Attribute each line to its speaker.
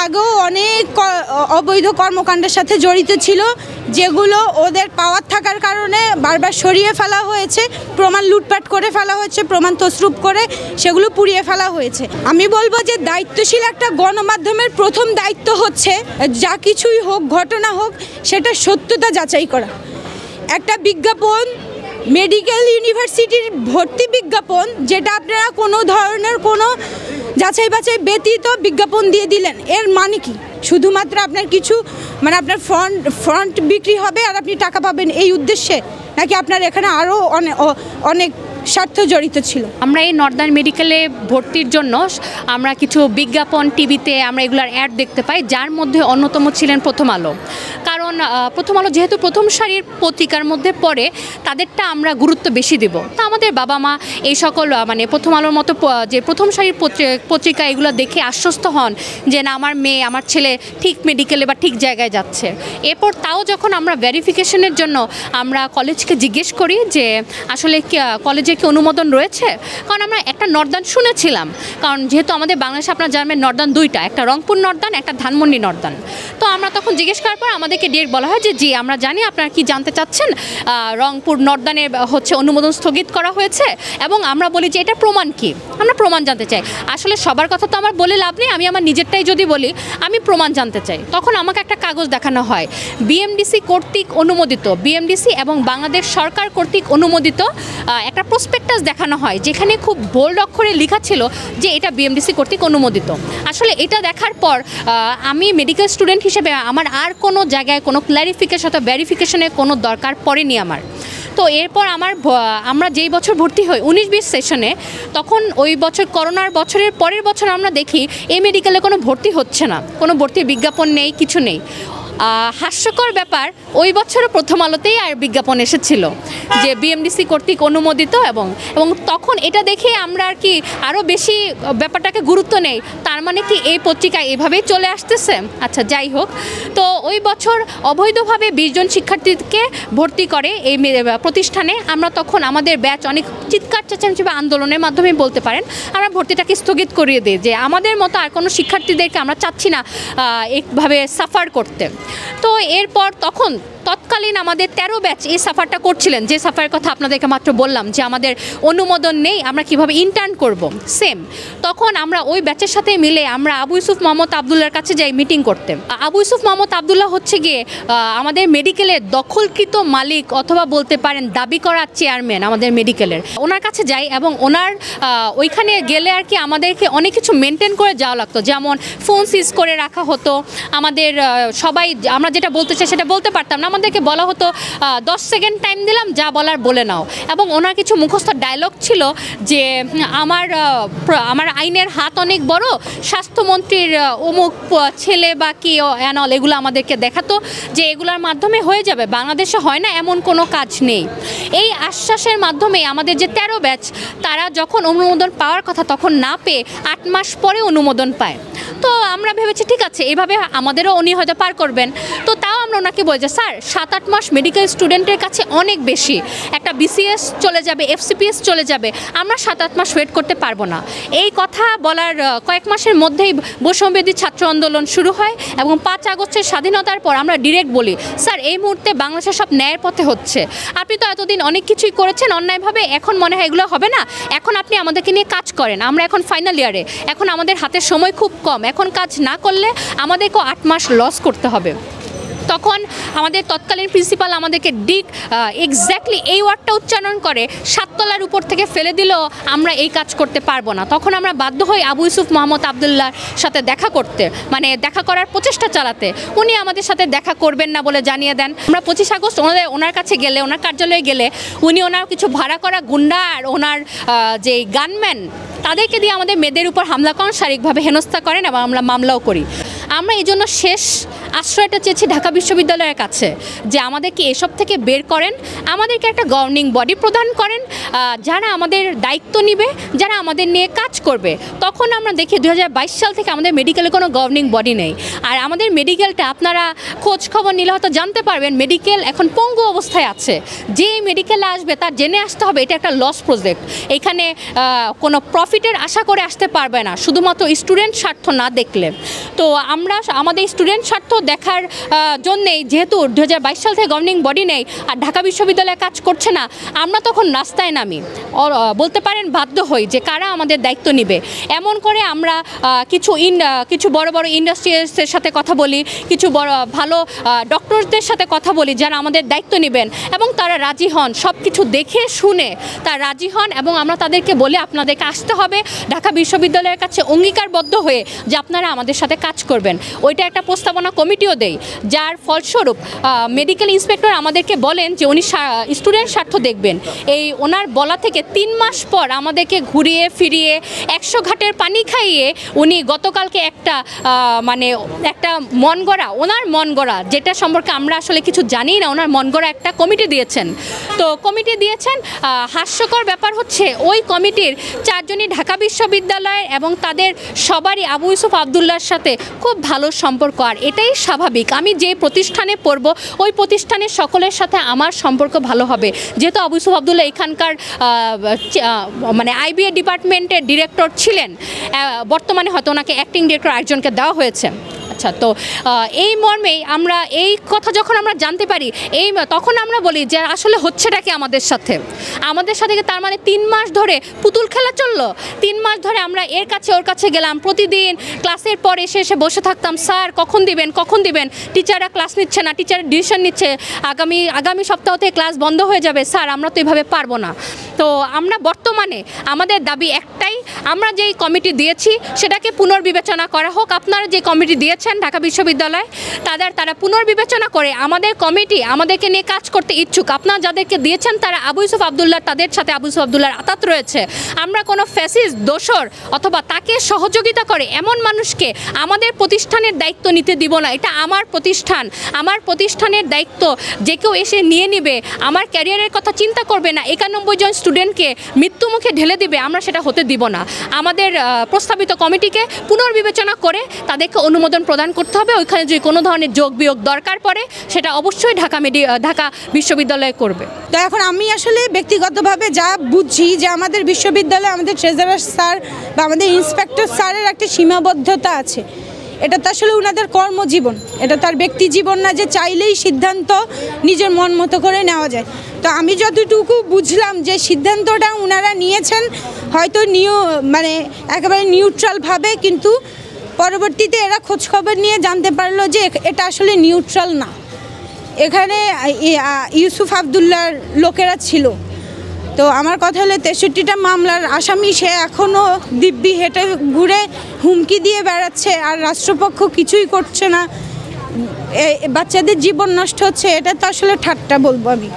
Speaker 1: আগেও অনেক অবৈধ কর্মকাণ্ডের সাথে জড়িত ছিল, যেগুলো ওদের পাওয়ার থাকার কারণে বারবার সরিয়ে ফেলা হয়েছে, প্রমাণ লুটপাট করে ফেলা হয়েছে, প্রমাণ তছরূপ করে সেগুলো পুড়িয়ে ফেলা হয়েছে। আমি বলবো যে দায়িত্বশীল একটা গণমাধ্যমের প্রথম দায়িত্ব হচ্ছে যা কিছুই হোক, ঘটনা হোক, সেটা সত্যতা যাচাই করা। একটা বিজ্ঞাপন, মেডিকেল ইউনিভার্সিটির ভর্তি বিজ্ঞাপন, যেটা আপনারা কোনো ধরনের কোনো যাচাই বাছাই ব্যতীত বিজ্ঞাপন দিয়ে দিলেন, এর মানে কি? শুধুমাত্র আপনার কিছু আপনার ফ্রন্ট বিক্রি হবে আর আপনি টাকা পাবেন এই উদ্দেশ্যে, নাকি আপনার এখানে আরও অনেক স্বার্থ জড়িত ছিল?
Speaker 2: আমরা এই নর্দার্ন মেডিকেলে ভর্তির জন্য আমরা কিছু বিজ্ঞাপন টিভিতে আমরা এগুলার অ্যাড দেখতে পাই, যার মধ্যে অন্যতম ছিলেন প্রথম আলো। কারণ প্রথম আলো যেহেতু প্রথম সারির পত্রিকার মধ্যে পড়ে, তাদেরটা আমরা গুরুত্ব বেশি দেব। তা আমাদের বাবা মা এই সকল প্রথম আলোর মতো যে প্রথম সারির পত্রিকা এগুলো দেখে আশ্বস্ত হন যে না, আমার মেয়ে আমার ছেলে ঠিক মেডিকেলে বা ঠিক জায়গায় যাচ্ছে। এরপর তাও যখন আমরা ভেরিফিকেশনের জন্য আমরা কলেজকে জিজ্ঞেস করি যে আসলে কলেজে কি অনুমোদন রয়েছে, কারণ আমরা একটা নর্দার্ন শুনেছিলাম, কারণ যেহেতু আমাদের বাংলাদেশে আপনার জানবেন নর্দার্ন দুইটা, একটা রংপুর নর্দার্ন, একটা ধানমন্ডি নর্দার্ন। তো আমরা তখন জিজ্ঞেস করার পর আমাদেরকে ডিরেক্ট বলা হয় যে জি আমরা জানি আপনারা কি জানতে চাচ্ছেন, রংপুর নর্দার্নের অনুমোদন স্থগিত করা হয়েছে। এবং আমরা বলি যে এটা প্রমাণ কি, আমরা প্রমাণ জানতে চাই। আসলে সবার কথা তো আমার বলে লাভ নেই, আমি আমার নিজেরটাই যদি বলি, আমি প্রমাণ জানতে চাই। তখন আমাকে একটা কাগজ দেখানো হয়, বিএমডিসি কর্তৃক অনুমোদিত, বিএমডিসি এবং বাংলাদেশ সরকার কর্তৃক অনুমোদিত একটা প্রসপেক্টাস দেখানো হয়, যেখানে খুব বোল্ড অক্ষরে লেখা ছিল যে এটা বিএমডিসি কর্তৃক অনুমোদিত। আসলে এটা দেখার পর আমি মেডিকেল স্টুডেন্ট হিসেবে আমার আর কোনো জায়গায় কোনো ক্ল্যারিফিকেশন অথবা ভেরিফিকেশনের কোনো দরকার পড়েনি আমার। তো এরপর আমরা যেই বছর ভর্তি হই 19-20 সেশনে, তখন ওই বছর করোনার বছরের পরের বছর আমরা দেখি এই মেডিকেলে কোনো ভর্তি হচ্ছে না, কোনো ভর্তির বিজ্ঞাপন নেই, কিছু নেই। হাস্যকর ব্যাপার, ওই বছরও প্রথম আলোতেই আর বিজ্ঞাপন এসেছিল যে বিএমডিসি কর্তৃক অনুমোদিত, এবং তখন এটা দেখে আমরা আর কি আরও বেশি ব্যাপারটাকে গুরুত্ব নেই। তার মানে কি এই পত্রিকা এভাবেই চলে আসতেছে। আচ্ছা, যাই হোক, তো ওই বছর অবৈধভাবে 20 জন শিক্ষার্থীকে ভর্তি করে এই প্রতিষ্ঠানে। আমরা তখন আমাদের ব্যাচ অনেক চিৎকার চেঁচামেচি বা আন্দোলনের মাধ্যমে বলতে পারেন আমরা ভর্তিটাকে স্থগিত করিয়ে দিই, যে আমাদের মতো আর কোনো শিক্ষার্থীদেরকে আমরা চাচ্ছি না এইভাবে সাফার করতে। তো এরপর তৎকালীন আমাদের 13 ব্যাচ এই সাফারটা করছিলেন, যে সাফারের কথা আপনাদেরকে মাত্র বললাম যে আমাদের অনুমোদন নেই, আমরা কিভাবে ইন্টার্ন করব। সেম তখন আমরা ওই ব্যাচের সাথে মিলে আমরা আবু ইউসুফ মোহাম্মদ আবদুল্লাহর কাছে যাই মিটিং করতে। আবু ইউসুফ মোহাম্মদ আবদুল্লাহ হচ্ছে গিয়ে আমাদের মেডিকেলের দখলকৃত মালিক অথবা বলতে পারেন দাবি করা চেয়ারম্যান আমাদের মেডিকেলের। ওনার কাছে যাই এবং ওনার ওইখানে গেলে আর কি আমাদেরকে অনেক কিছু মেনটেন করে যাওয়া লাগতো, যেমন ফোন সিজ করে রাখা হতো। আমাদের সবাই আমরা যেটা বলতে চাই সেটা বলতে পারতাম না, আমাদেরকে বলা হতো 10 সেকেন্ড টাইম দিলাম, যা বলার বলে নাও। এবং ওনার কিছু মুখস্থ ডায়লগ ছিল যে আমার আইনের হাত অনেক বড়, স্বাস্থ্যমন্ত্রীর অমুক ছেলে বা কি অ্যানল, এগুলো আমাদেরকে দেখাতো যে এগুলোর মাধ্যমে হয়ে যাবে, বাংলাদেশে হয় না এমন কোনো কাজ নেই। এই আশ্বাসের মাধ্যমে আমাদের যে 13 ব্যাচ তারা যখন অনুমোদন পাওয়ার কথা তখন না পেয়ে 8 মাস পরে অনুমোদন পায়। তো আমরা ভেবেছি ঠিক আছে, এভাবে আমাদেরও উনি হয়তো পার করবেন। তো তাও আমরা ওনাকে বলি যে স্যার 7-8 মাস মেডিকেল স্টুডেন্টের কাছে অনেক বেশি, একটা বিসিএস চলে যাবে, এফসিপিএস চলে যাবে, আমরা 7-8 মাস ওয়েট করতে পারবো না। এই কথা বলার কয়েক মাসের মধ্যেই বৈষম্যবিরোধী ছাত্র আন্দোলন শুরু হয় এবং 5 আগস্টের স্বাধীনতার পর আমরা ডিরেক্ট বলি স্যার এই মুহূর্তে বাংলাদেশের সব ন্যায়ের পথে হচ্ছে, আপনি তো এতদিন অনেক কিছুই করেছেন অন্যায়ভাবে, এখন মনে হয় এগুলো হবে না, এখন আপনি আমাদেরকে নিয়ে কাজ করেন, আমরা এখন ফাইনাল ইয়ারে, এখন আমাদের হাতে সময় খুব কম, এখন কাজ না করলে আমাদেরকেও 8 মাস লস করতে হবে। তখন আমাদের তৎকালীন প্রিন্সিপাল আমাদেরকে এক্স্যাক্টলি এই ওয়ার্ডটা উচ্চারণ করে 7 তলার উপর থেকে ফেলে দিলেও আমরা এই কাজ করতে পারবো না। তখন আমরা বাধ্য হই আবু ইউসুফ মোহাম্মদ আবদুল্লাহর সাথে দেখা করতে, দেখা করার প্রচেষ্টা চালাতে। উনি আমাদের সাথে দেখা করবেন না বলে জানিয়ে দেন। আমরা 25 আগস্ট ওনার কাছে গেলে, ওনার কার্যালয়ে গেলে উনি ওনার কিছু ভাড়া করা গুন্ডা আর ওনার যে গানম্যান তাদেরকে দিয়ে আমাদের মেয়েদের উপর হামলা করেন, শারীরিকভাবে হেনস্থা করেন এবং আমরা মামলাও করি। আমরা এই জন্য শেষ আশ্রয়টা চেয়েছি ঢাকা বিশ্ববিদ্যালয়ের কাছে যে আমাদেরকে এসব থেকে বের করেন, আমাদেরকে একটা গভর্নিং বডি প্রদান করেন যারা আমাদের দায়িত্ব নেবে, যারা আমাদের নিয়ে কাজ করবে। তখন আমরা দেখি 2022 সাল থেকে আমাদের মেডিকেলে কোনো গভর্নিং বডি নেই। আর আমাদের মেডিকেলটা আপনারা খোঁজ খবর নিলে হয়তো জানতে পারবেন মেডিকেল এখন পঙ্গু অবস্থায় আছে। যে মেডিকেলে আসবে তার জেনে আসতে হবে এটা একটা লস প্রজেক্ট, এখানে কোনো প্রফিটের আশা করে আসতে পারবে না শুধুমাত্র স্টুডেন্ট স্বার্থ না দেখলে। তো আমরা আমাদের স্টুডেন্ট স্বার্থ দেখার জন্যেই, যেহেতু 2022 সাল থেকে গভর্নিং বডি নেই আর ঢাকা বিশ্ববিদ্যালয়ে কাজ করছে না, আমরা তখন রাস্তায় নামি, বলতে পারেন বাধ্য হই যে কারা আমাদের দায়িত্ব নেবে। এমন করে আমরা কিছু বড় বড় ইন্ডাস্ট্রিয়ালসের সাথে কথা বলি, কিছু ভালো ডক্টরদের সাথে কথা বলি যারা আমাদের দায়িত্ব নেবেন, এবং তারা রাজি হন, সব কিছু দেখে শুনে তারা রাজি হন, এবং আমরা তাদেরকে বলি আপনাদেরকে আসতে হবে, ঢাকা বিশ্ববিদ্যালয়ের কাছে অঙ্গীকারবদ্ধ হয়ে যে আপনারা আমাদের সাথে কাজ করবেন। ওইটা একটা প্রস্তাবনা কমিটিও দেই, যার ফলস্বরূপ মেডিকেল ইন্সপেক্টর আমাদেরকে বলেন যে উনি স্টুডেন্ট স্বার্থ দেখবেন। এই ওনার বলা থেকে 3 মাস পর আমাদেরকে ঘুরিয়ে ফিরিয়ে 100 ঘাটের পানি খাইয়ে উনি গতকালকে একটা ওনার মন গড়া, যেটা সম্পর্কে আমরা আসলে কিছু জানি না, ওনার মন গড়া একটা কমিটি দিয়েছেন। তো কমিটি দিয়েছেন, হাস্যকর ব্যাপার হচ্ছে ওই কমিটির 4 জনই ঢাকা বিশ্ববিদ্যালয়ের, এবং তাদের সবারই আবু ইউসুফ আবদুল্লাহর সাথে খুব ভালো সম্পর্ক। আর এটাই স্বাভাবিক, আমি যে প্রতিষ্ঠানে পড়ব ওই প্রতিষ্ঠানের সকলের সাথে আমার সম্পর্ক ভালো হবে, যেহেতু আবু ইউসুফ আবদুল্লাহ এখানকার আইবিএ ডিপার্টমেন্টের ডিরেক্টর ছিলেন, বর্তমানে হয়তো ওনাকে অ্যাক্টিং ডিরেক্টর একজনকে দেওয়া হয়েছে। আচ্ছা, তো এই মর্মেই আমরা এই কথা যখন আমরা জানতে পারি, তখন আমরা বলি যে আসলে হচ্ছেটা কি আমাদের সাথে তার মানে 3 মাস ধরে পুতুল খেলা চললো। 3 মাস ধরে আমরা এর কাছে ওর কাছে গেলাম, প্রতিদিন ক্লাসের পর এসে বসে থাকতাম, স্যার কখন দিবেন, টিচাররা ক্লাস নিচ্ছে না, টিচার ডিসিশন নিচ্ছে আগামী সপ্তাহ থেকে ক্লাস বন্ধ হয়ে যাবে, স্যার আমরা তো এভাবে পারবো না। তো আমরা বর্তমানে আমাদের দাবি একটাই, আমরা যেই কমিটি দিয়েছি সেটাকে পুনর্বিবেচনা করা হোক। আপনারা যে কমিটি দিয়েছেন ঢাকা বিশ্ববিদ্যালয়, তারা পুনর্বিবেচনা করে আমাদের কমিটি আমাদেরকে নিয়ে কাজ করতে ইচ্ছুক। আপনারা যাদেরকে দিয়েছেন তারা আবু ইউসুফ আবদুল্লাহ, তাদের সাথে আবু ইউসুফ আবদুল্লাহর আতাত রয়েছে। আমরা কোনো ফ্যাসিস্ট দোসর অথবা তাকে সহযোগিতা করে এমন মানুষকে আমাদের প্রতিষ্ঠানের দায়িত্ব নিতে দিব না। এটা আমার প্রতিষ্ঠানের দায়িত্ব, যে কেউ এসে নিয়ে নিবে, আমার ক্যারিয়ারের কথা চিন্তা করবে না, 91 জন স্টুডেন্টকে মৃত্যুমুখে ঢেলে দিবে, আমরা সেটা হতে দিব না। আমাদের প্রস্তাবিত কমিটিকে পুনর্বিবেচনা করে তাদেরকে অনুমোদন প্রদান করতে হবে। ওইখানে যদি কোনো ধরনের যোগ বিয়োগ দরকার পড়ে সেটা অবশ্যই ঢাকা বিশ্ববিদ্যালয় করবে।
Speaker 1: তো এখন আমি আসলে ব্যক্তিগতভাবে যা বুঝি যে আমাদের বিশ্ববিদ্যালয়ে আমাদের ট্রেজারার স্যার বা আমাদের ইন্সপেক্টর স্যারের একটা সীমাবদ্ধতা আছে। এটা তো আসলে ওনাদের কর্মজীবন, এটা তার ব্যক্তি জীবন না যে চাইলেই সিদ্ধান্ত নিজের মন মতো করে নেওয়া যায়। তো আমি যতটুকু বুঝলাম যে সিদ্ধান্তটা ওনারা নিয়েছেন হয়তো একেবারে নিউট্রালভাবে, কিন্তু পরবর্তীতে এরা খোঁজখবর নিয়ে জানতে পারলো যে এটা আসলে নিউট্রাল না, এখানে ইউসুফ আবদুল্লাহর লোকেরা ছিল। তো আমার কথা হলো 63টা মামলার আসামি সে এখনও দিব্যি হেঁটে ঘুরে হুমকি দিয়ে বেড়াচ্ছে, আর রাষ্ট্রপক্ষ কিছুই করছে না, বাচ্চাদের জীবন নষ্ট হচ্ছে। এটা তো আসলে ঠাট্টা বলবো আমি।